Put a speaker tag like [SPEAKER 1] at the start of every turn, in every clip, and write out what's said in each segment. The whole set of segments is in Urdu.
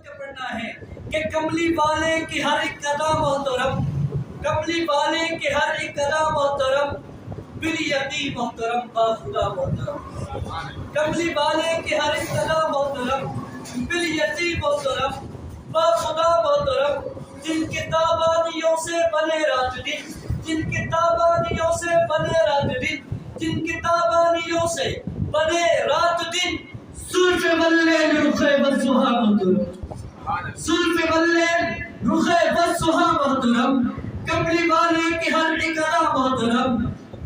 [SPEAKER 1] کے پڑھنا ہے کہ کملی والے کی ہر ایک ادا محترم، کملی والے کی ہر ایک ادا محترم، بالیقین محترم، با خدا محترم، کملی والے کی ہر ایک ادا محترم، بالیقین محترم، با خدا محترم، جن کتابانیوں سے بنے رات دن، جن کتابانیوں سے بنے رات دن، جن کتابانیوں سے بنے رات دن، زلف واللیل رخ والضحیٰ محترم، زلف واللیل رخ والضحیٰ محترم، کملی والے کی ہر ایک ادا محترم،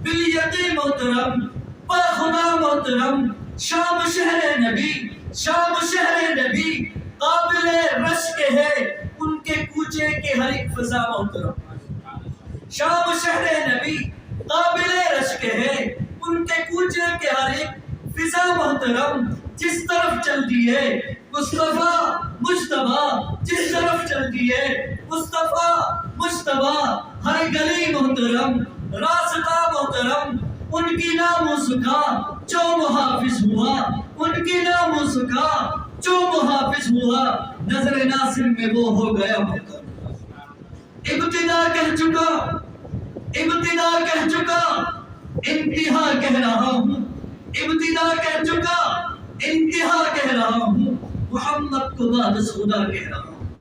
[SPEAKER 1] بالیقین محترم، با خدا محترم، شام شہر نبی، شام شہر نبی، قابل رشک ہے ان کے کوچے کے ہر ایک فضا محترم، شام شہر نبی قابل رشک ہے ان کے کوچے کے ہر ایک فضا محترم، جس طرف چلتی ہے مصطفیٰ مجتبیٰ، جس طرف چلتی ہے مصطفیٰ مجتبیٰ، ہر گلی محترم، راستہ محترم، ان کی ناموس کا جو محافظ ہوا، ان کی ناموس کا جو محافظ ہوا، نظر ناصر میں وہ ہو گیا محترم، ابتدا کہہ چکا، ابتدا کہہ چکا، انتہا کہہ رہا ہوں، ابتدا کہہ چکا، انتہا کہہ رہا ہوں، محمد کو بعد از خدا کہہ رہا ہوں۔